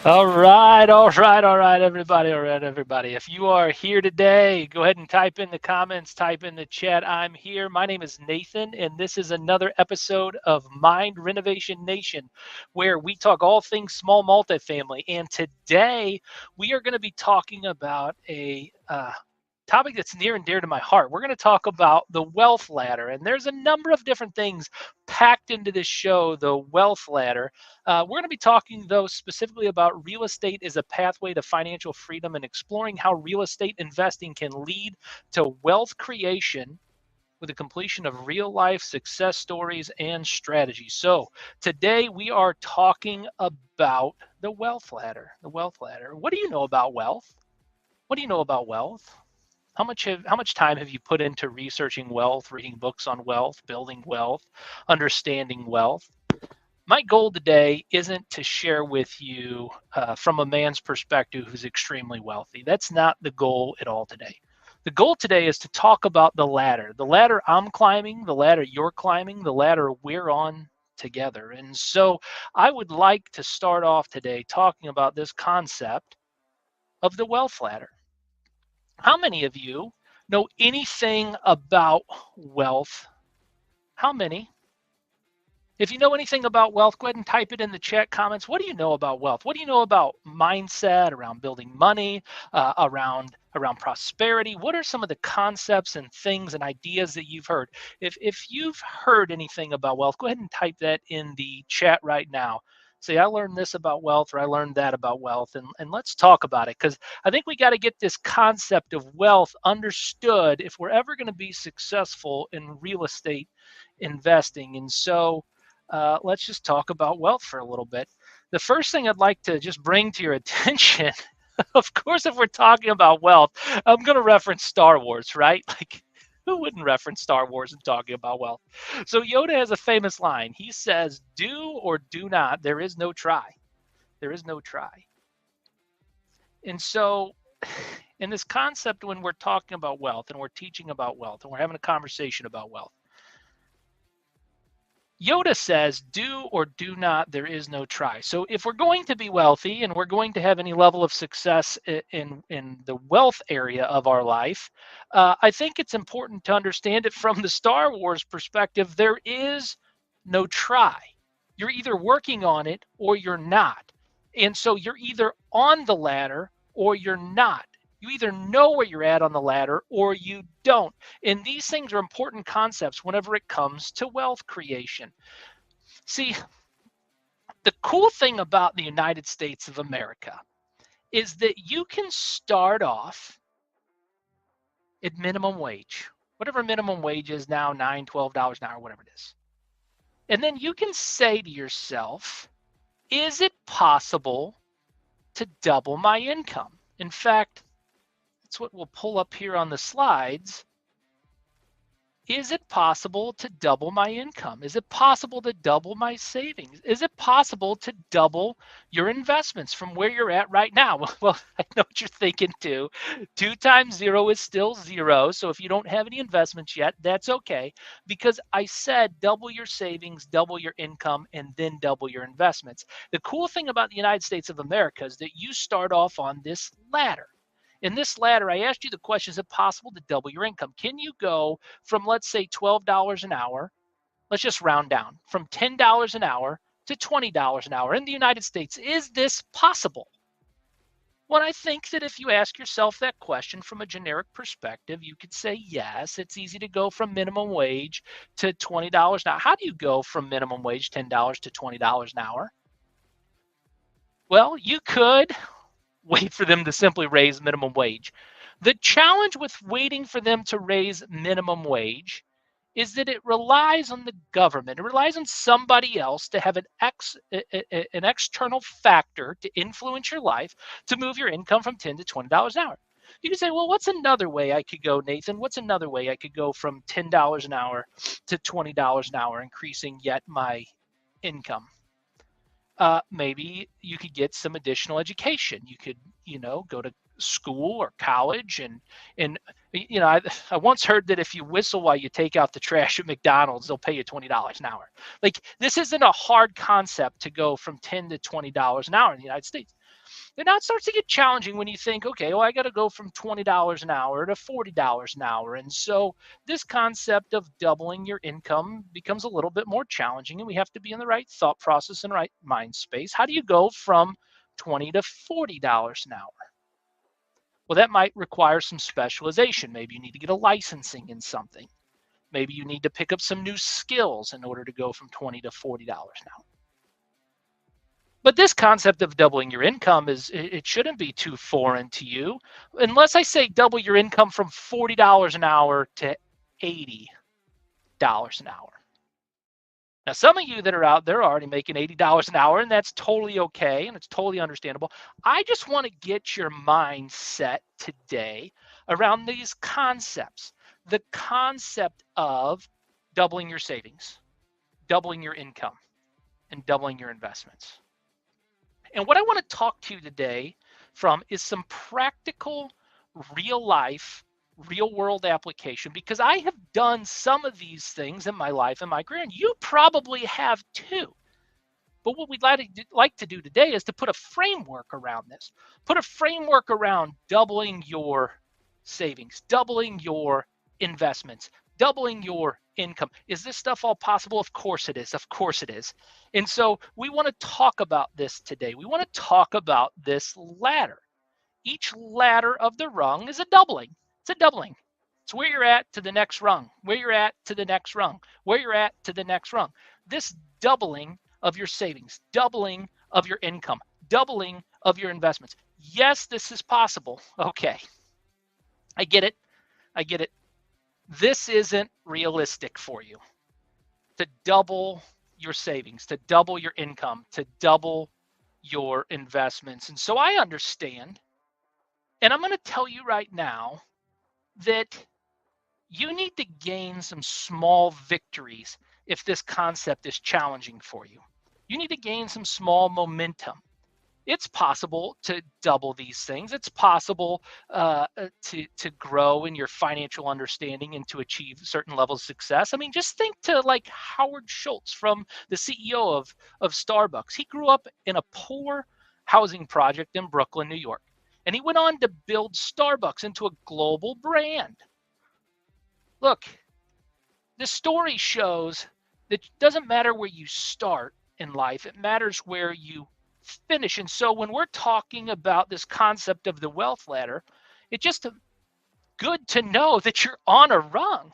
All right, everybody. If you are here today, go ahead and type in the comments, type in the chat. I'm here. My name is Nathan, and this is another episode of Mind Renovation Nation, where we talk all things small multifamily. And today we are going to be talking about a topic that's near and dear to my heart. We're going to talk about the wealth ladder, and there's a number of different things packed into this show, the wealth ladder. We're going to be talking, though, specifically about real estate as a pathway to financial freedom and exploring how real estate investing can lead to wealth creation with the completion of real life success stories and strategies. So today we are talking about the wealth ladder. The wealth ladder. What do you know about wealth? What do you know about wealth? How much time have you put into researching wealth, reading books on wealth, building wealth, understanding wealth? My goal today isn't to share with you from a man's perspective who's extremely wealthy. That's not the goal at all today. The goal today is to talk about the ladder I'm climbing, the ladder you're climbing, the ladder we're on together. And so I would like to start off today talking about this concept of the wealth ladder. How many of you know anything about wealth? How many? If you know anything about wealth, go ahead and type it in the chat comments. What do you know about wealth? What do you know about mindset, around building money, around prosperity? What are some of the concepts and things and ideas that you've heard? If you've heard anything about wealth, go ahead and type that in the chat right now. Say, I learned this about wealth, or I learned that about wealth, and let's talk about it, because I think we got to get this concept of wealth understood if we're ever going to be successful in real estate investing. And so let's just talk about wealth for a little bit. The first thing I'd like to just bring to your attention, of course, if we're talking about wealth, I'm going to reference Star Wars, right? Like, who wouldn't reference Star Wars in talking about wealth? So Yoda has a famous line. He says, do or do not, there is no try. There is no try. And so in this concept, when we're talking about wealth and we're teaching about wealth and we're having a conversation about wealth, Yoda says, do or do not, there is no try. So if we're going to be wealthy and we're going to have any level of success in the wealth area of our life, I think it's important to understand it from the Star Wars perspective. There is no try. You're either working on it or you're not. And so you're either on the ladder or you're not. You either know where you're at on the ladder or you don't. And these things are important concepts whenever it comes to wealth creation. See, the cool thing about the United States of America is that you can start off at minimum wage, whatever minimum wage is now, $9, $12 an hour, whatever it is. And then you can say to yourself, is it possible to double my income? In fact, that's what we'll pull up here on the slides. Is it possible to double my income? Is it possible to double my savings? Is it possible to double your investments from where you're at right now? Well, I know what you're thinking too. 2 times 0 is still 0. So if you don't have any investments yet, that's okay. Because I said double your savings, double your income, and then double your investments. The cool thing about the United States of America is that you start off on this ladder. In this ladder, I asked you the question, is it possible to double your income? Can you go from, let's say, $12 an hour, let's just round down, from $10 an hour to $20 an hour in the United States? Is this possible? Well, I think that if you ask yourself that question from a generic perspective, you could say, yes, it's easy to go from minimum wage to $20 an hour. How do you go from minimum wage, $10 to $20 an hour? Well, you could wait for them to simply raise minimum wage. The challenge with waiting for them to raise minimum wage is that it relies on the government. It relies on somebody else to have an external factor to influence your life to move your income from $10 to $20 an hour. You can say, well, what's another way I could go, Nathan? What's another way I could go from $10 an hour to $20 an hour, increasing yet my income? Maybe you could get some additional education. You could, go to school or college I once heard that if you whistle while you take out the trash at McDonald's, they'll pay you $20 an hour. Like, this isn't a hard concept to go from $10 to $20 an hour in the United States. And now it starts to get challenging when you think, okay, well, I got to go from $20 an hour to $40 an hour. And so this concept of doubling your income becomes a little bit more challenging, and we have to be in the right thought process and right mind space. How do you go from $20 to $40 an hour? Well, that might require some specialization. Maybe you need to get a licensing in something. Maybe you need to pick up some new skills in order to go from $20 to $40 an hour. But this concept of doubling your income it shouldn't be too foreign to you, unless I say double your income from $40 an hour to $80 an hour. Now, some of you that are out there are already making $80 an hour, and that's totally okay, and it's totally understandable. I just want to get your mindset today around these concepts. The concept of doubling your savings, doubling your income, and doubling your investments. And what I want to talk to you today from is some practical, real life, real world application, because I have done some of these things in my life and my career, and you probably have too. But what we'd like to do today is to put a framework around this, put a framework around doubling your savings, doubling your investments, doubling your income. Is this stuff all possible? Of course it is. Of course it is. And so we want to talk about this today. We want to talk about this ladder. Each ladder of the rung is a doubling. It's a doubling. It's where you're at to the next rung, where you're at to the next rung, where you're at to the next rung. This doubling of your savings, doubling of your income, doubling of your investments. Yes, this is possible. Okay. I get it. I get it. This isn't realistic for you to double your savings, to double your income, to double your investments. And so I understand, and I'm going to tell you right now that you need to gain some small victories if this concept is challenging for you. You need to gain some small momentum. It's possible to double these things. It's possible to grow in your financial understanding and to achieve certain levels of success. I mean, just think to like Howard Schultz, from the CEO of Starbucks. He grew up in a poor housing project in Brooklyn, New York, and he went on to build Starbucks into a global brand. Look, the story shows that it doesn't matter where you start in life. It matters where you finish. And so when we're talking about this concept of the wealth ladder, it's just good to know that you're on a rung,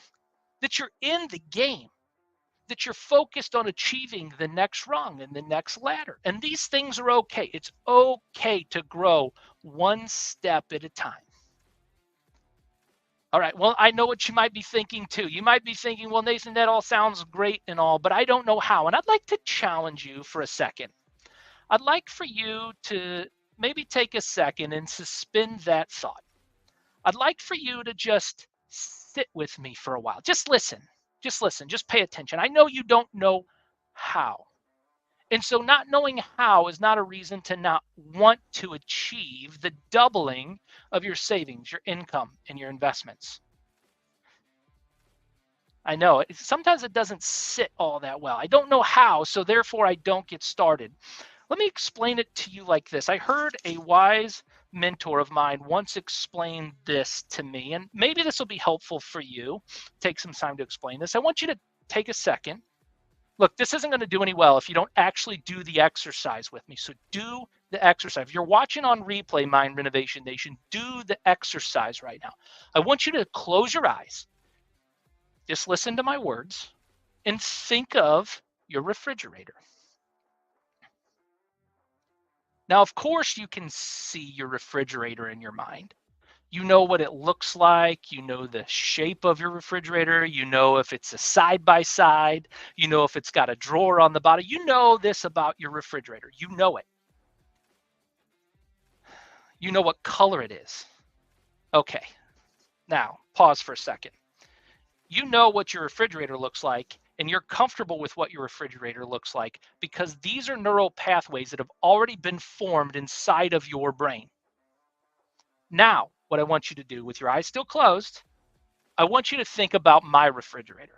that you're in the game, that you're focused on achieving the next rung and the next ladder. And these things are okay. It's okay to grow one step at a time. All right, well, I know what you might be thinking too. You might be thinking, well, Nathan, that all sounds great and all, but I don't know how. And I'd like to challenge you for a second. I'd like for you to maybe take a second and suspend that thought. I'd like for you to just sit with me for a while. Just listen, just pay attention. I know you don't know how. And so not knowing how is not a reason to not want to achieve the doubling of your savings, your income, and your investments. I know sometimes it doesn't sit all that well. I don't know how, so therefore I don't get started. Let me explain it to you like this. I heard a wise mentor of mine once explain this to me, and maybe this will be helpful for you. Take some time to explain this. I want you to take a second. Look, this isn't going to do any well if you don't actually do the exercise with me. So do the exercise. If you're watching on replay, Mind Renovation Nation, do the exercise right now. I want you to close your eyes, just listen to my words, and think of your refrigerator. Now, of course, you can see your refrigerator in your mind. You know what it looks like. You know the shape of your refrigerator. You know if it's a side by side. You know if it's got a drawer on the bottom. You know this about your refrigerator. You know it. You know what color it is. Okay, now pause for a second. You know what your refrigerator looks like, and you're comfortable with what your refrigerator looks like because these are neural pathways that have already been formed inside of your brain. Now, what I want you to do with your eyes still closed, I want you to think about my refrigerator.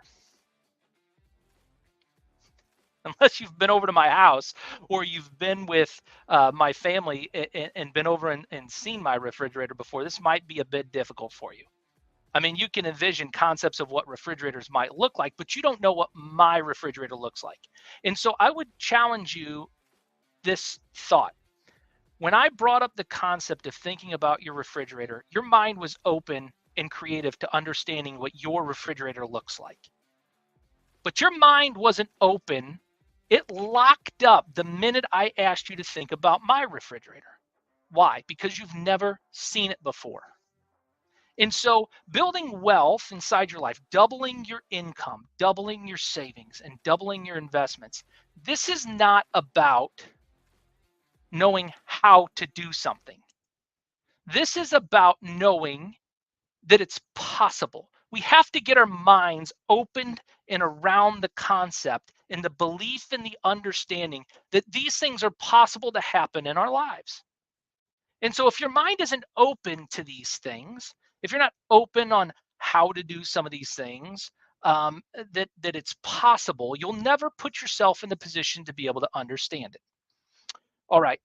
Unless you've been over to my house or you've been with my family and been over and seen my refrigerator before, this might be a bit difficult for you. I mean, you can envision concepts of what refrigerators might look like, but you don't know what my refrigerator looks like. And so I would challenge you this thought. When I brought up the concept of thinking about your refrigerator, your mind was open and creative to understanding what your refrigerator looks like. But your mind wasn't open. It locked up the minute I asked you to think about my refrigerator. Why? Because you've never seen it before. And so building wealth inside your life, doubling your income, doubling your savings, and doubling your investments, this is not about knowing how to do something. This is about knowing that it's possible. We have to get our minds opened and around the concept and the belief and the understanding that these things are possible to happen in our lives. And so if your mind isn't open to these things, if you're not open on how to do some of these things, that it's possible, you'll never put yourself in the position to be able to understand it. All right.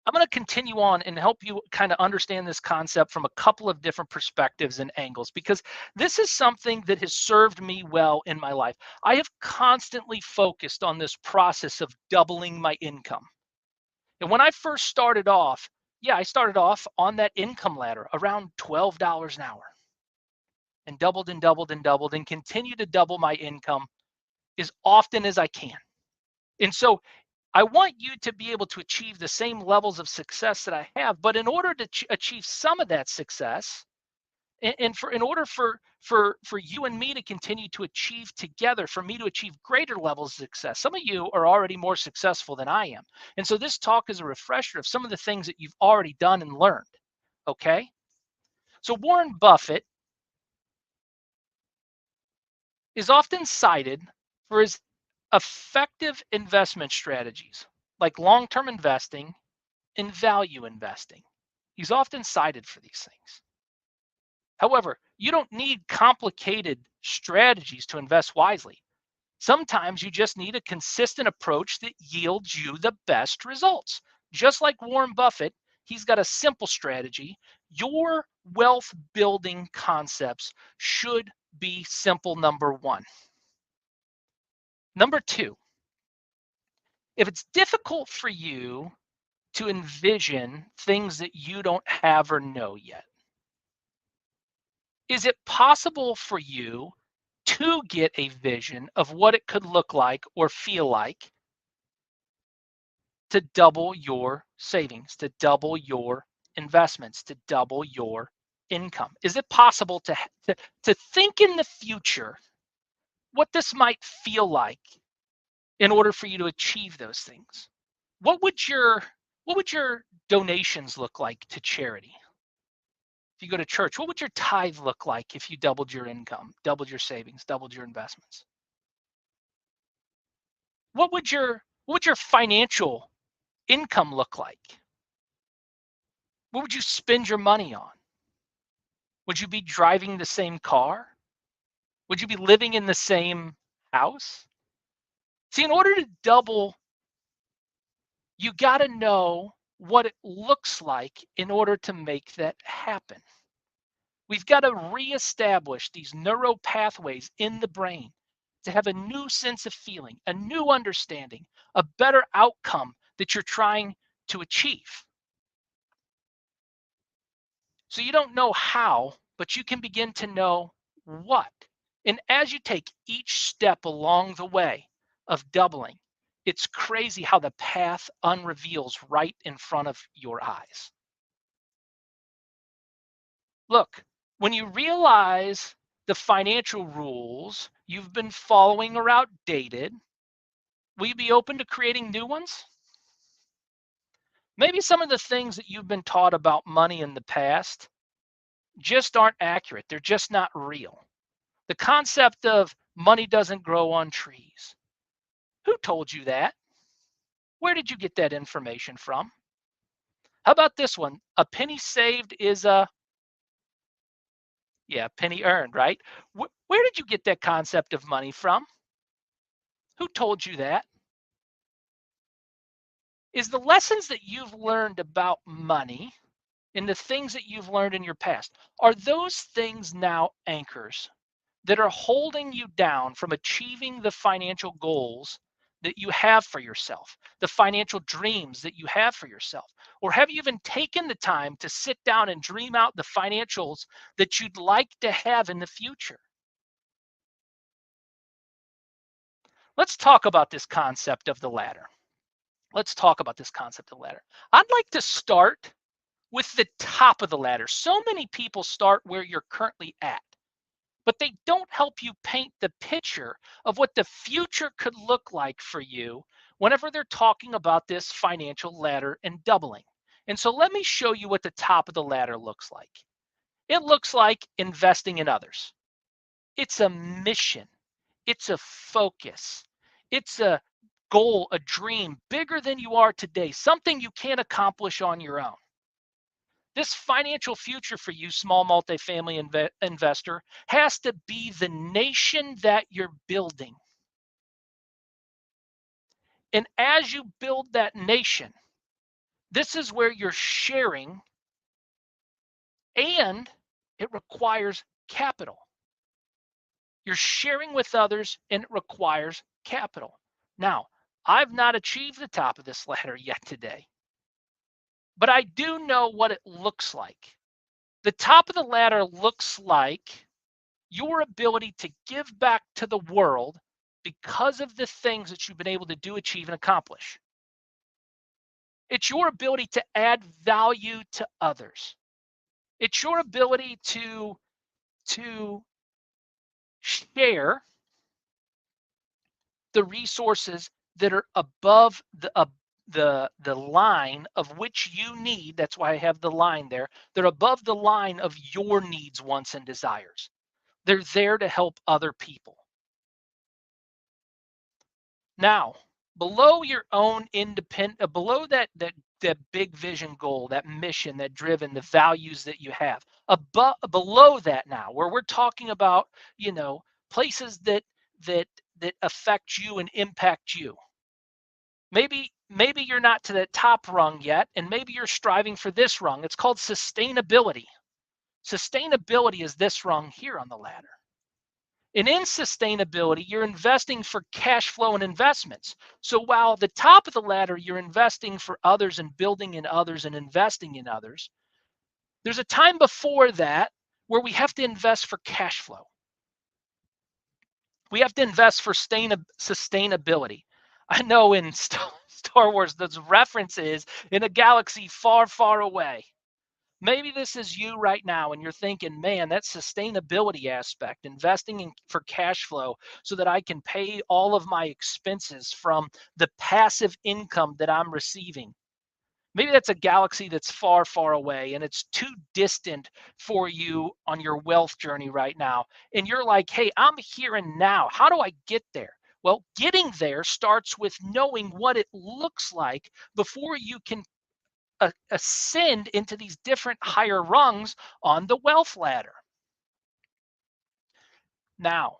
I'm going to continue on and help you kind of understand this concept from a couple of different perspectives and angles, because this is something that has served me well in my life. I have constantly focused on this process of doubling my income. And when I first started off, I started off on that income ladder around $12 an hour and doubled and doubled and doubled and continue to double my income as often as I can. And so I want you to be able to achieve the same levels of success that I have, but in order to achieve some of that success, in order for you and me to continue to achieve together, for me to achieve greater levels of success, some of you are already more successful than I am, and so this talk is a refresher of some of the things that you've already done and learned. Okay, so Warren Buffett is often cited for his effective investment strategies like long-term investing and value investing. He's often cited for these things. However, you don't need complicated strategies to invest wisely. Sometimes you just need a consistent approach that yields you the best results. Just like Warren Buffett, he's got a simple strategy. Your wealth building concepts should be simple, number one. Number two, if it's difficult for you to envision things that you don't have or know yet, is it possible for you to get a vision of what it could look like or feel like to double your savings, to double your investments, to double your income? Is it possible to think in the future what this might feel like in order for you to achieve those things? What would your donations look like to charity? If you go to church, what would your tithe look like if you doubled your income, doubled your savings, doubled your investments? What would your financial income look like? What would you spend your money on? Would you be driving the same car? Would you be living in the same house? See, in order to double, you got to know what it looks like in order to make that happen. We've got to reestablish these neural pathways in the brain to have a new sense of feeling, a new understanding, a better outcome that you're trying to achieve. So you don't know how, but you can begin to know what. And as you take each step along the way of doubling, it's crazy how the path unreveals right in front of your eyes. Look, when you realize the financial rules you've been following are outdated, will you be open to creating new ones? Maybe some of the things that you've been taught about money in the past just aren't accurate. They're just not real. The concept of money doesn't grow on trees. Who told you that? Where did you get that information from? How about this one? A penny saved is a, yeah, penny earned, right? Where did you get that concept of money from? Who told you that? Is the lessons that you've learned about money and the things that you've learned in your past, are those things now anchors that are holding you down from achieving the financial goals that you have for yourself, the financial dreams that you have for yourself? Or have you even taken the time to sit down and dream out the financials that you'd like to have in the future? Let's talk about this concept of the ladder. Let's talk about this concept of the ladder. I'd like to start with the top of the ladder. So many people start where you're currently at, but they don't help you paint the picture of what the future could look like for you whenever they're talking about this financial ladder and doubling. And so let me show you what the top of the ladder looks like. It looks like investing in others. It's a mission, it's a focus, it's a goal, a dream bigger than you are today, something you can't accomplish on your own. This financial future for you, small multifamily investor, has to be the nation that you're building. And as you build that nation, this is where you're sharing, and it requires capital. You're sharing with others, and it requires capital. Now, I've not achieved the top of this ladder yet today, but I do know what it looks like. The top of the ladder looks like your ability to give back to the world because of the things that you've been able to do, achieve, and accomplish. It's your ability to add value to others. It's your ability to share the resources that are above the line of which you need. That's why I have the line there. They're above the line of your needs, wants, and desires. They're there to help other people. Now, below your own independent, below that big vision goal, that mission, that driven, the values that you have, above, below that now, where we're talking about, places that affect you and impact you. Maybe you're not to the top rung yet, and maybe you're striving for this rung. It's called sustainability. Sustainability is this rung here on the ladder. And in sustainability, you're investing for cash flow and investments. So while at the top of the ladder, you're investing for others and building in others and investing in others, there's a time before that where we have to invest for cash flow. We have to invest for sustainability. I know in Star Wars, those references in a galaxy far, far away. Maybe this is you right now and you're thinking, man, that sustainability aspect, investing for cash flow so that I can pay all of my expenses from the passive income that I'm receiving. Maybe that's a galaxy that's far, far away and it's too distant for you on your wealth journey right now. And you're like, hey, I'm here and now. How do I get there? Well, getting there starts with knowing what it looks like before you can ascend into these different higher rungs on the wealth ladder. Now,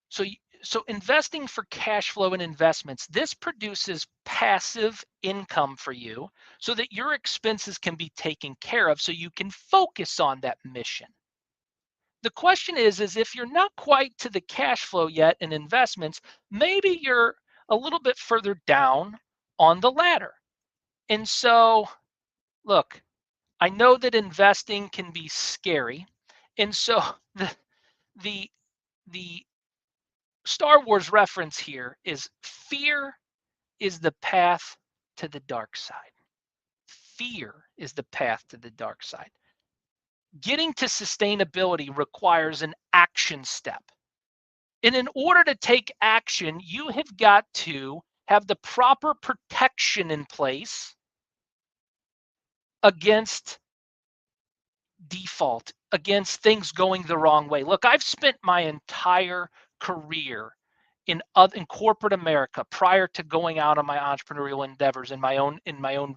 so investing for cash flow and investments, this produces passive income for you so that your expenses can be taken care of so you can focus on that mission. The question is if you're not quite to the cash flow yet in investments, maybe you're a little bit further down on the ladder. And so, look, I know that investing can be scary. And so the the Star Wars reference here is fear is the path to the dark side. Fear is the path to the dark side. Getting to sustainability requires an action step. And in order to take action, you have got to have the proper protection in place against default, against things going the wrong way. Look, I've spent my entire career in corporate America prior to going out on my entrepreneurial endeavors in my own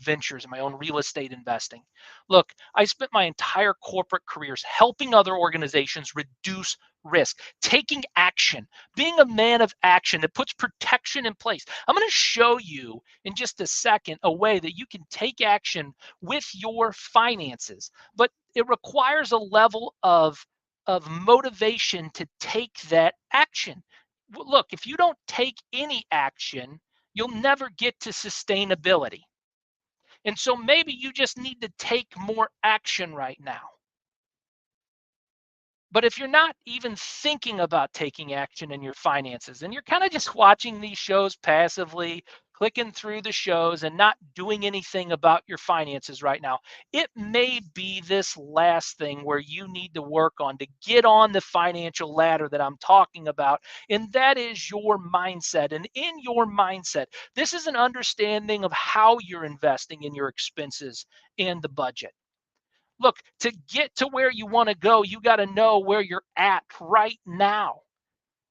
ventures, in my own real estate investing. Look, I spent my entire corporate careers helping other organizations reduce risk, taking action, being a man of action that puts protection in place. I'm going to show you in just a second a way that you can take action with your finances, but it requires a level of motivation to take that action. Look, if you don't take any action, you'll never get to sustainability. And so maybe you just need to take more action right now. But if you're not even thinking about taking action in your finances and you're kind of just watching these shows passively, clicking through the shows and not doing anything about your finances right now, it may be this last thing where you need to work on to get on the financial ladder that I'm talking about. And that is your mindset. And in your mindset, this is an understanding of how you're investing in your expenses and the budget. Look, to get to where you want to go, you got to know where you're at right now.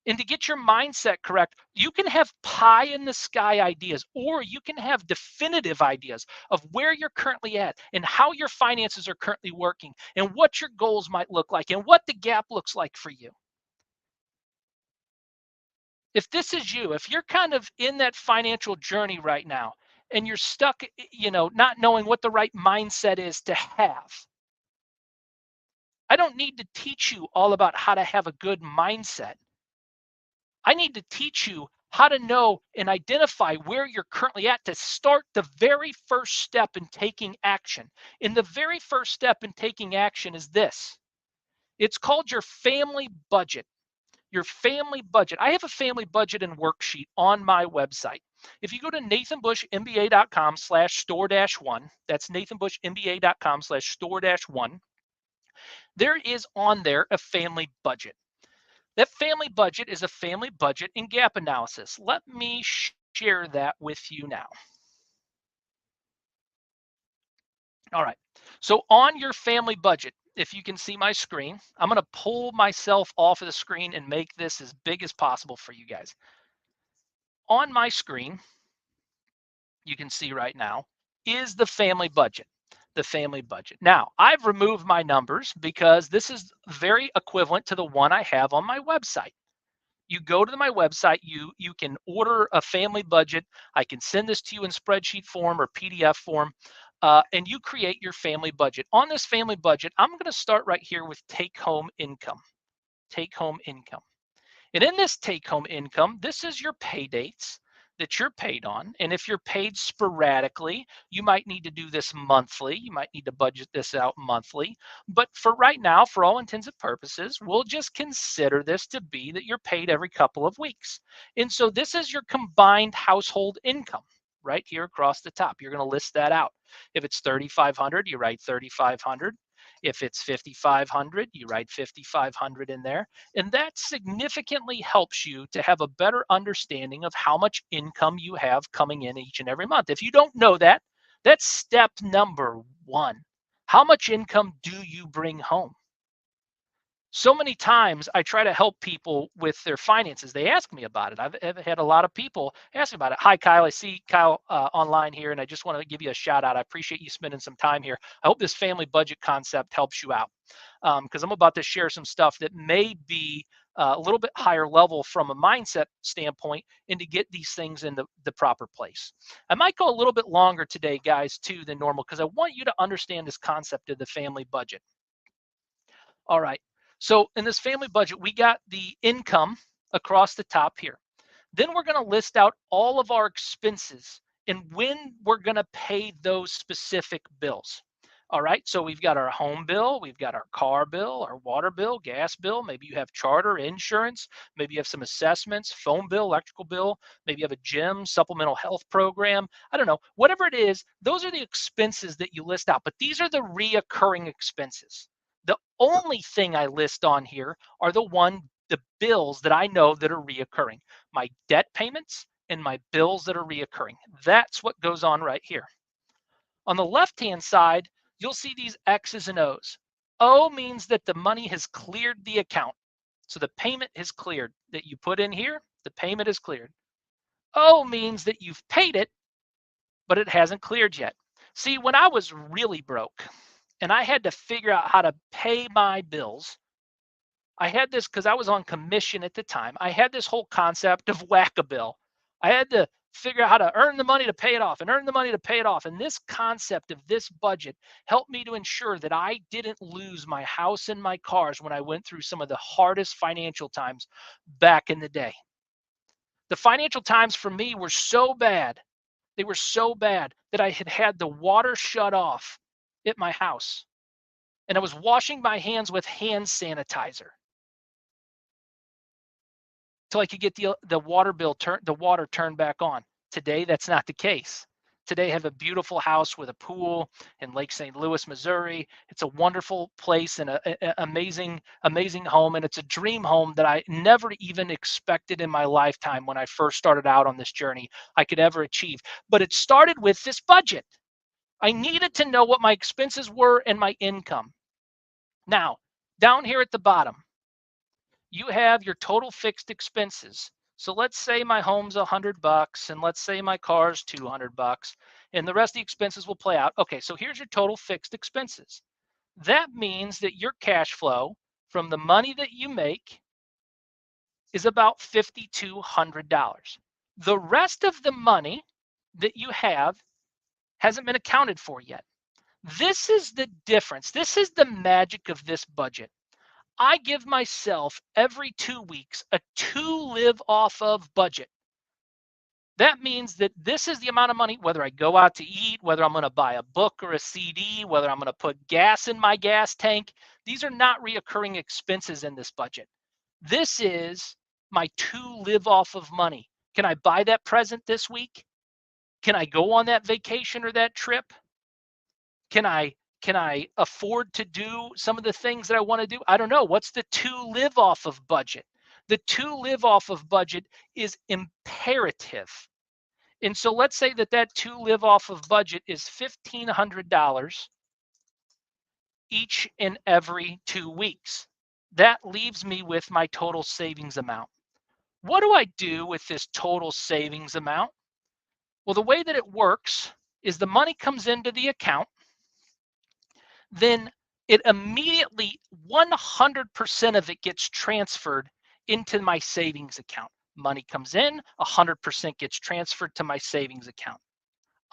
And to get your mindset correct, you can have pie in the sky ideas, or you can have definitive ideas of where you're currently at and how your finances are currently working and what your goals might look like and what the gap looks like for you. If this is you, if you're kind of in that financial journey right now and you're stuck, not knowing what the right mindset is to have, I don't need to teach you all about how to have a good mindset. I need to teach you how to know and identify where you're currently at to start the very first step in taking action. And the very first step in taking action is this. It's called your family budget. Your family budget. I have a family budget and worksheet on my website. If you go to nathanbushmba.com/store-1, that's nathanbushmba.com/store-1, there is on there a family budget. That family budget is a family budget and gap analysis. Let me share that with you now. All right. So on your family budget, if you can see my screen, I'm going to pull myself off of the screen and make this as big as possible for you guys. On my screen, you can see right now, is the family budget. The family budget. Now, I've removed my numbers because this is very equivalent to the one I have on my website. You go to my website, you can order a family budget. I can send this to you in spreadsheet form or PDF form, and you create your family budget. On this family budget, I'm going to start right here with take home income. Take home income. And in this take home income, this is your pay dates that you're paid on. And if you're paid sporadically, you might need to do this monthly. You might need to budget this out monthly. But for right now, for all intents and purposes, we'll just consider this to be that you're paid every couple of weeks. And so this is your combined household income right here across the top. You're going to list that out. If it's 3,500, you write 3,500. If it's 5,500, you write 5,500 in there. And that significantly helps you to have a better understanding of how much income you have coming in each and every month. If you don't know that, that's step number one. How much income do you bring home? So many times I try to help people with their finances. They ask me about it. I've had a lot of people ask me about it. Hi, Kyle. I see Kyle online here, and I just want to give you a shout out. I appreciate you spending some time here. I hope this family budget concept helps you out because I'm about to share some stuff that may be a little bit higher level from a mindset standpoint and to get these things in the proper place. I might go a little bit longer today, guys, too, than normal because I want you to understand this concept of the family budget. All right. So in this family budget, we got the income across the top here. Then we're going to list out all of our expenses and when we're going to pay those specific bills. All right, so we've got our home bill, we've got our car bill, our water bill, gas bill. Maybe you have charter, insurance, maybe you have some assessments, phone bill, electrical bill, maybe you have a gym, supplemental health program. I don't know, whatever it is, those are the expenses that you list out, but these are the reoccurring expenses. The only thing I list on here are the bills that I know that are reoccurring, my debt payments and my bills that are reoccurring. That's what goes on right here. On the left-hand side, you'll see these X's and O's. O means that the money has cleared the account. So the payment has cleared that you put in here, the payment is cleared. O means that you've paid it, but it hasn't cleared yet. See, when I was really broke and I had to figure out how to pay my bills, I had this because I was on commission at the time. I had this whole concept of whack-a-bill. I had to figure out how to earn the money to pay it off and earn the money to pay it off. And this concept of this budget helped me to ensure that I didn't lose my house and my cars when I went through some of the hardest financial times back in the day. The financial times for me were so bad. They were so bad that I had had the water shut off at my house. And I was washing my hands with hand sanitizer till I could get the water turned back on. Today, that's not the case. Today, I have a beautiful house with a pool in Lake St. Louis, Missouri. It's a wonderful place and an amazing home, and it's a dream home that I never even expected in my lifetime when I first started out on this journey I could ever achieve. But it started with this budget. I needed to know what my expenses were and my income. Now, down here at the bottom, you have your total fixed expenses. So let's say my home's $100 and let's say my car's $200 and the rest of the expenses will play out. Okay, so here's your total fixed expenses. That means that your cash flow from the money that you make is about $5,200. The rest of the money that you have hasn't been accounted for yet. This is the difference. This is the magic of this budget. I give myself every 2 weeks a to live off of budget. That means that this is the amount of money, whether I go out to eat, whether I'm going to buy a book or a CD, whether I'm going to put gas in my gas tank. These are not reoccurring expenses in this budget. This is my to live off of money. Can I buy that present this week? Can I go on that vacation or that trip? Can I afford to do some of the things that I want to do? I don't know. What's the to live off of budget? The to live off of budget is imperative. And so let's say that to live off of budget is $1,500 each and every 2 weeks. That leaves me with my total savings amount. What do I do with this total savings amount? Well, the way that it works is the money comes into the account, then it immediately 100% of it gets transferred into my savings account. Money comes in, 100% gets transferred to my savings account.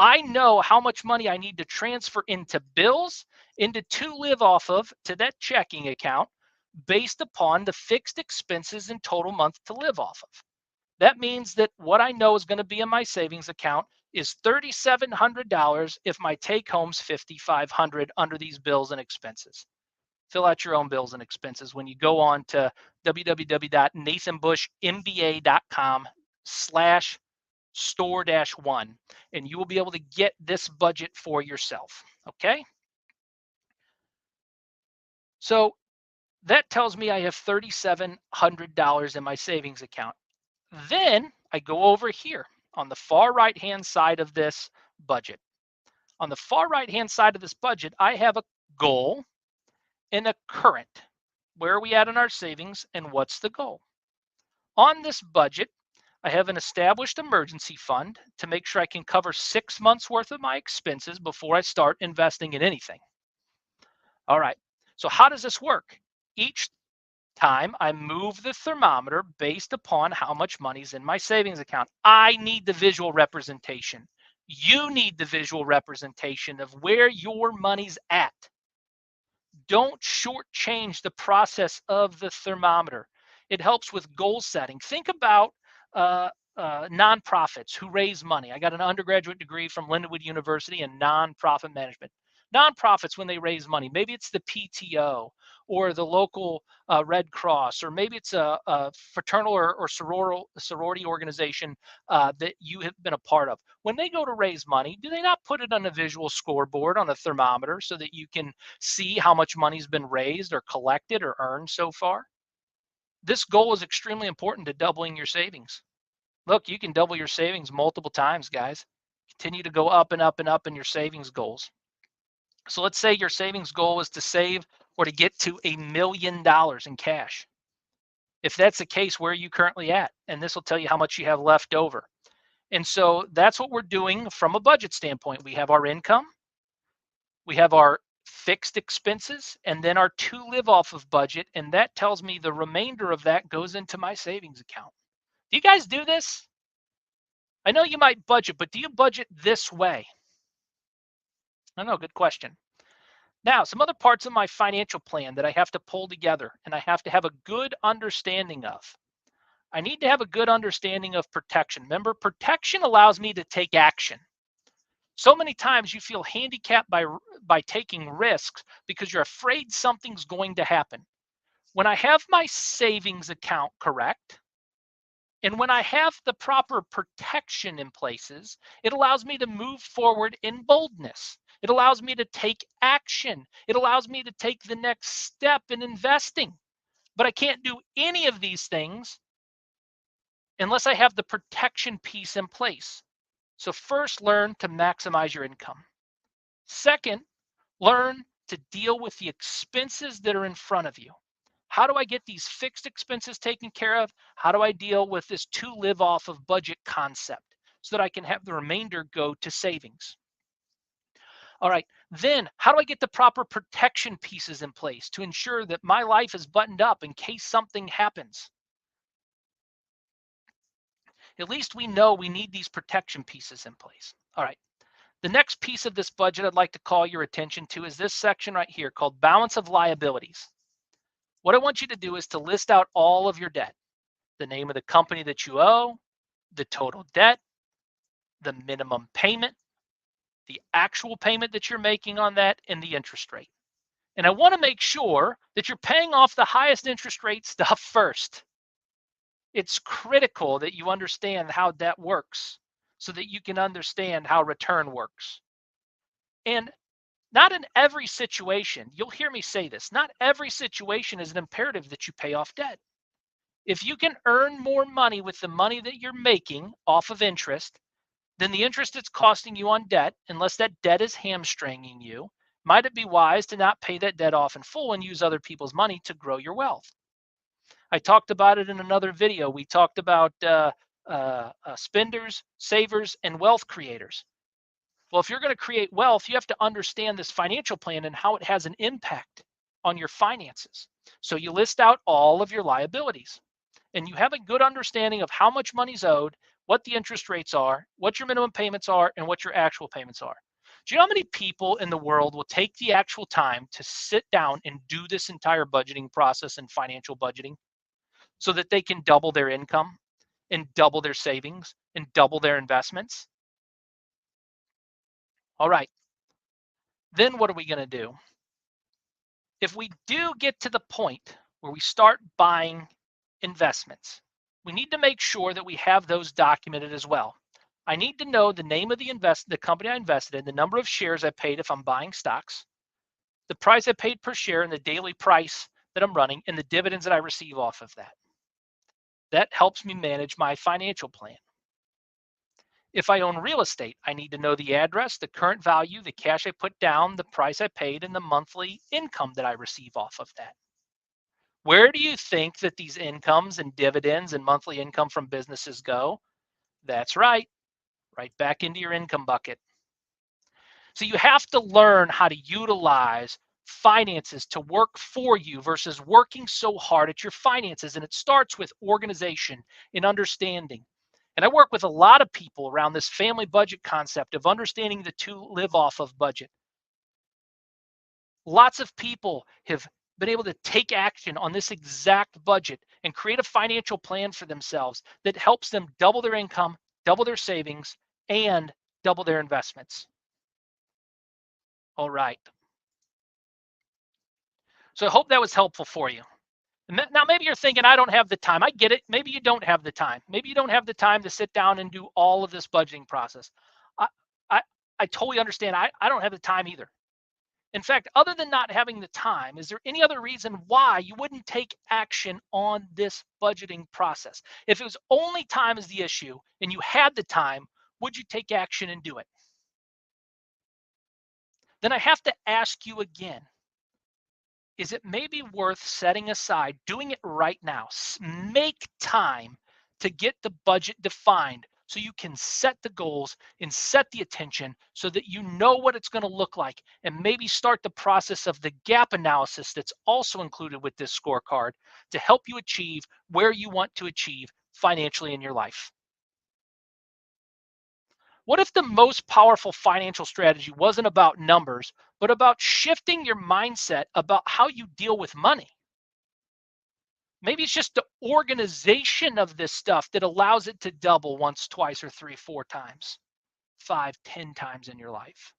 I know how much money I need to transfer into bills, into to live off of, to that checking account, based upon the fixed expenses and total month to live off of. That means that what I know is going to be in my savings account is $3,700 if my take home's $5,500 under these bills and expenses. Fill out your own bills and expenses when you go on to www.nathanbushmba.com/store-1, and you will be able to get this budget for yourself. Okay. So that tells me I have $3,700 in my savings account. Then I go over here on the far right-hand side of this budget. On the far right-hand side of this budget, I have a goal and a current. Where are we at in our savings and what's the goal? On this budget, I have an established emergency fund to make sure I can cover 6 months worth of my expenses before I start investing in anything. All right, so how does this work? Each time I move the thermometer based upon how much money's in my savings account. I need the visual representation. You need the visual representation of where your money's at. Don't shortchange the process of the thermometer. It helps with goal setting. Think about nonprofits who raise money. I got an undergraduate degree from Lindenwood University in nonprofit management. Nonprofits, when they raise money, maybe it's the PTO or the local Red Cross, or maybe it's a fraternal or sorority organization that you have been a part of. When they go to raise money, do they not put it on a visual scoreboard on a thermometer so that you can see how much money's been raised or collected or earned so far? This goal is extremely important to doubling your savings. Look, you can double your savings multiple times, guys. Continue to go up and up and up in your savings goals. So let's say your savings goal is to save or to get to $1 million in cash. If that's the case, where are you currently at? And this will tell you how much you have left over. And so that's what we're doing from a budget standpoint. We have our income, we have our fixed expenses, and then our to live off of budget. And that tells me the remainder of that goes into my savings account. Do you guys do this? I know you might budget, but do you budget this way? I don't know, good question. Now, some other parts of my financial plan that I have to pull together and I have to have a good understanding of. I need to have a good understanding of protection. Remember, protection allows me to take action. So many times you feel handicapped by taking risks because you're afraid something's going to happen. When I have my savings account correct, and when I have the proper protection in places, it allows me to move forward in boldness. It allows me to take action. It allows me to take the next step in investing. But I can't do any of these things unless I have the protection piece in place. So first, learn to maximize your income. Second, learn to deal with the expenses that are in front of you. How do I get these fixed expenses taken care of? How do I deal with this to live off of budget concept so that I can have the remainder go to savings? All right, then how do I get the proper protection pieces in place to ensure that my life is buttoned up in case something happens? At least we know we need these protection pieces in place. All right, the next piece of this budget I'd like to call your attention to is this section right here called balance of liabilities. What I want you to do is to list out all of your debt, the name of the company that you owe, the total debt, the minimum payment, the actual payment that you're making on that, and the interest rate. And I want to make sure that you're paying off the highest interest rate stuff first. It's critical that you understand how debt works so that you can understand how return works. And not in every situation, you'll hear me say this, not every situation is an imperative that you pay off debt. If you can earn more money with the money that you're making off of interest than the interest it's costing you on debt, unless that debt is hamstringing you, might it be wise to not pay that debt off in full and use other people's money to grow your wealth? I talked about it in another video. We talked about spenders, savers, and wealth creators. Well, if you're going to create wealth, you have to understand this financial plan and how it has an impact on your finances. So you list out all of your liabilities and you have a good understanding of how much money's owed, what the interest rates are, what your minimum payments are, and what your actual payments are. Do you know how many people in the world will take the actual time to sit down and do this entire budgeting process and financial budgeting so that they can double their income and double their savings and double their investments? All right, then what are we going to do? If we do get to the point where we start buying investments, we need to make sure that we have those documented as well. I need to know the name of the company I invested in, the number of shares I paid if I'm buying stocks, the price I paid per share, and the daily price that I'm running, and the dividends that I receive off of that. That helps me manage my financial plan. If I own real estate, I need to know the address, the current value, the cash I put down, the price I paid, and the monthly income that I receive off of that. Where do you think that these incomes and dividends and monthly income from businesses go? That's right back into your income bucket. So you have to learn how to utilize finances to work for you versus working so hard at your finances. And it starts with organization and understanding. And I work with a lot of people around this family budget concept of understanding the to live off of budget. Lots of people have been able to take action on this exact budget and create a financial plan for themselves that helps them double their income, double their savings, and double their investments. All right. So I hope that was helpful for you. Now, maybe you're thinking, I don't have the time. I get it. Maybe you don't have the time. Maybe you don't have the time to sit down and do all of this budgeting process. I, I, I totally understand. I don't have the time either. In fact, other than not having the time, is there any other reason why you wouldn't take action on this budgeting process? If it was only time is the issue and you had the time, would you take action and do it? Then I have to ask you again, is it maybe worth setting aside, doing it right now? Make time to get the budget defined so you can set the goals and set the attention so that you know what it's going to look like, and maybe start the process of the gap analysis that's also included with this scorecard to help you achieve where you want to achieve financially in your life. What if the most powerful financial strategy wasn't about numbers, but about shifting your mindset about how you deal with money? Maybe it's just the organization of this stuff that allows it to double once, twice, or 3, 4 times, 5, 10 times in your life.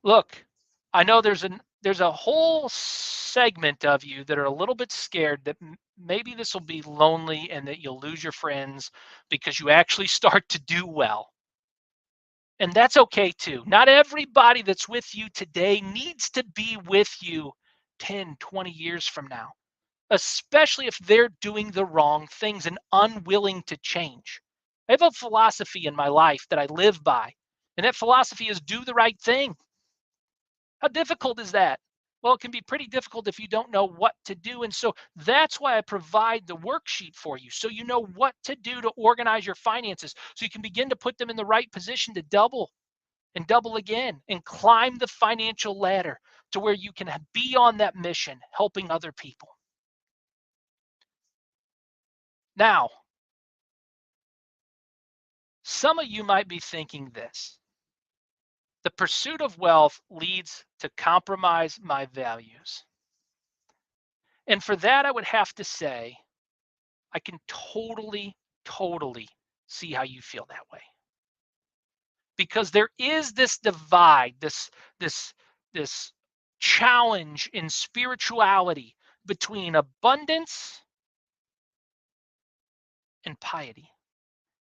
Look, I know there's a whole segment of you that are a little bit scared that maybe this will be lonely and that you'll lose your friends because you actually start to do well. And that's okay too. Not everybody that's with you today needs to be with you 10, 20 years from now, especially if they're doing the wrong things and unwilling to change. I have a philosophy in my life that I live by, and that philosophy is do the right thing. How difficult is that? Well, it can be pretty difficult if you don't know what to do. And so that's why I provide the worksheet for you, so you know what to do to organize your finances, so you can begin to put them in the right position to double and double again and climb the financial ladder to where you can be on that mission, helping other people. Now, some of you might be thinking this: the pursuit of wealth leads to compromise my values. And for that, I would have to say, I can totally, totally see how you feel that way. Because there is this divide, this challenge in spirituality between abundance and piety.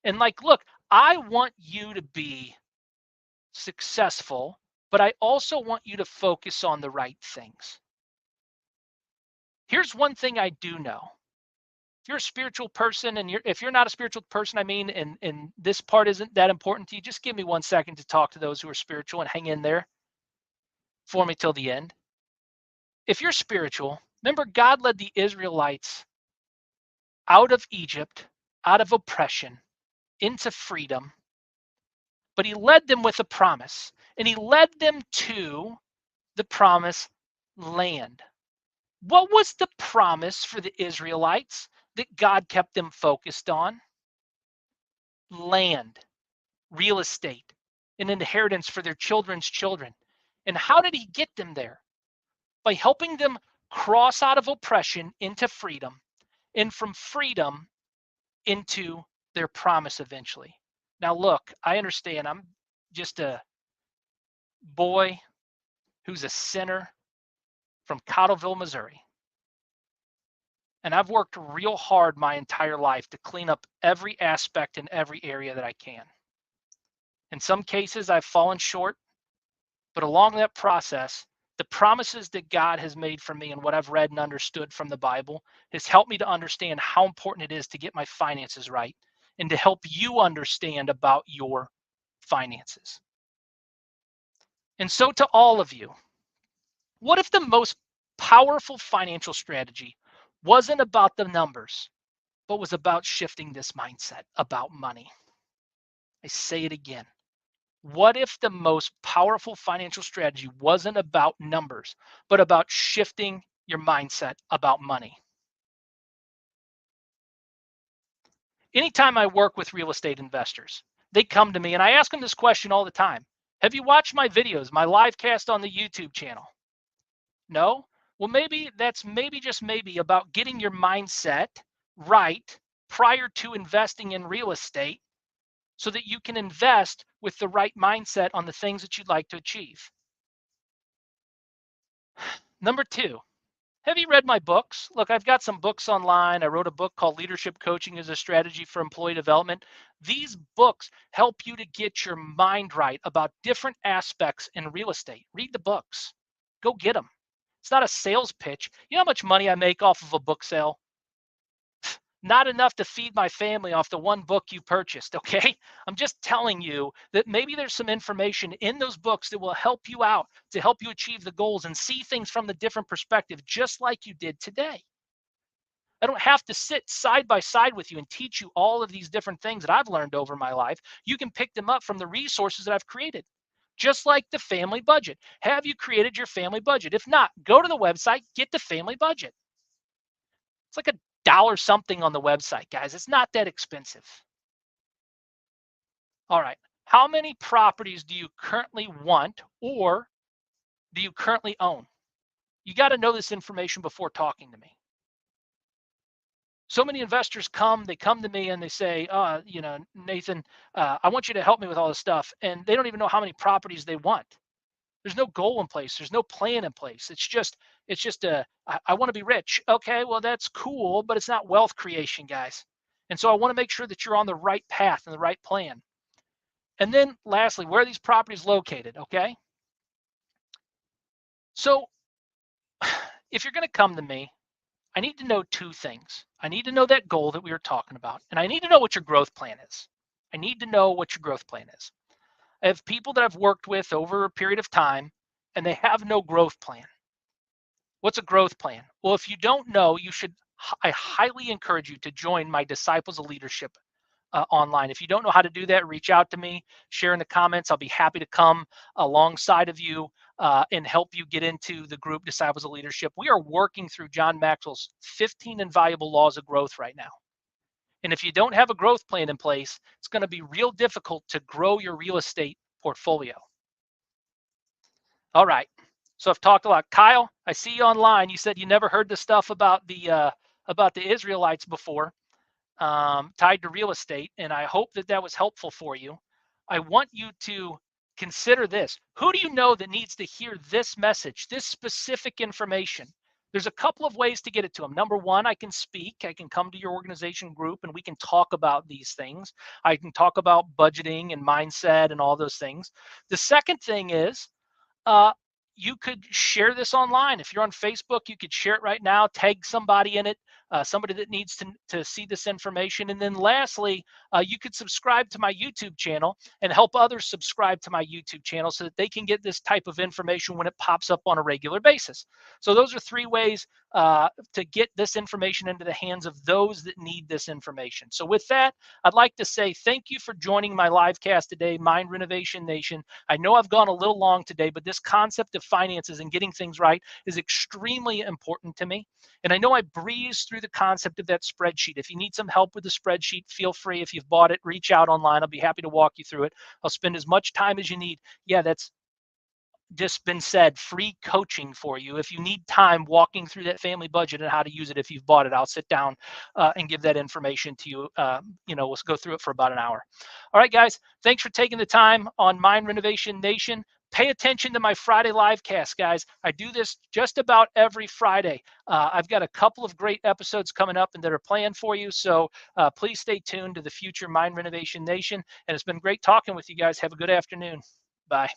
And like, look, I want you to be successful, but I also want you to focus on the right things. Here's one thing I do know. If you're a spiritual person, and if you're not a spiritual person, I mean, and this part isn't that important to you, just give me 1 second to talk to those who are spiritual and hang in there for me till the end. If you're spiritual, remember God led the Israelites out of Egypt, out of oppression, into freedom, but he led them with a promise, and he led them to the promised land. What was the promise for the Israelites that God kept them focused on? Land, real estate, an inheritance for their children's children. And how did he get them there? By helping them cross out of oppression into freedom, and from freedom into their promise eventually. Now, look, I understand I'm just a boy who's a sinner from Cottleville, Missouri. And I've worked real hard my entire life to clean up every aspect in every area that I can. In some cases, I've fallen short, but along that process, the promises that God has made for me and what I've read and understood from the Bible has helped me to understand how important it is to get my finances right and to help you understand about your finances. And so, to all of you, what if the most powerful financial strategy wasn't about the numbers, but was about shifting this mindset about money? I say it again. What if the most powerful financial strategy wasn't about numbers, but about shifting your mindset about money? Anytime I work with real estate investors, they come to me and I ask them this question all the time. Have you watched my videos, my live cast on the YouTube channel? No? Well, maybe just maybe about getting your mindset right prior to investing in real estate so that you can invest with the right mindset on the things that you'd like to achieve. Number two, have you read my books? Look, I've got some books online. I wrote a book called Leadership Coaching as a Strategy for Employee Development. These books help you to get your mind right about different aspects in real estate. Read the books. Go get them. It's not a sales pitch. You know how much money I make off of a book sale? Not enough to feed my family off the one book you purchased, okay? I'm just telling you that maybe there's some information in those books that will help you out to help you achieve the goals and see things from the different perspective, just like you did today. I don't have to sit side by side with you and teach you all of these different things that I've learned over my life. You can pick them up from the resources that I've created. Just like the family budget. Have you created your family budget? If not, go to the website, get the family budget. It's like $1 something on the website, guys. It's not that expensive. All right. How many properties do you currently want or do you currently own? You got to know this information before talking to me. So many investors they come to me and they say, Nathan, I want you to help me with all this stuff. And they don't even know how many properties they want. There's no goal in place. There's no plan in place. It's just I want to be rich. Okay, well, that's cool, but it's not wealth creation, guys. And so I want to make sure that you're on the right path and the right plan. And then lastly, where are these properties located? Okay. So if you're going to come to me, I need to know two things. I need to know that goal that we were talking about, and I need to know what your growth plan is. I need to know what your growth plan is. I have people that I've worked with over a period of time, and they have no growth plan. What's a growth plan? Well, if you don't know, I highly encourage you to join my Disciples of Leadership online. If you don't know how to do that, reach out to me, share in the comments. I'll be happy to come alongside of you and help you get into the group Disciples of Leadership. We are working through John Maxwell's 15 invaluable laws of growth right now. And if you don't have a growth plan in place, it's going to be real difficult to grow your real estate portfolio. All right. So I've talked a lot. Kyle, I see you online. You said you never heard the stuff about the Israelites before, tied to real estate, and I hope that that was helpful for you. I want you to consider this. Who do you know that needs to hear this message, this specific information? There's a couple of ways to get it to them. Number one, I can speak. I can come to your organization group and we can talk about these things. I can talk about budgeting and mindset and all those things. The second thing is, you could share this online. If you're on Facebook, you could share it right now, tag somebody in it, somebody that needs to see this information. And then lastly, you could subscribe to my YouTube channel and help others subscribe to my YouTube channel so that they can get this type of information when it pops up on a regular basis. So those are three ways to get this information into the hands of those that need this information. So with that, I'd like to say thank you for joining my live cast today, Mind Renovation Nation. I know I've gone a little long today, but this concept of finances and getting things right is extremely important to me. And I know I breezed through the concept of that spreadsheet. If you need some help with the spreadsheet, feel free. If you've bought it, reach out online. I'll be happy to walk you through it. I'll spend as much time as you need. Yeah, that's just been said, free coaching for you. If you need time walking through that family budget and how to use it, if you've bought it, I'll sit down and give that information to you. We'll go through it for about an hour. All right, guys, thanks for taking the time on Mind Renovation Nation. Pay attention to my Friday live cast, guys. I do this just about every Friday. I've got a couple of great episodes coming up and that are planned for you. So please stay tuned to the future Mind Renovation Nation. And it's been great talking with you guys. Have a good afternoon. Bye.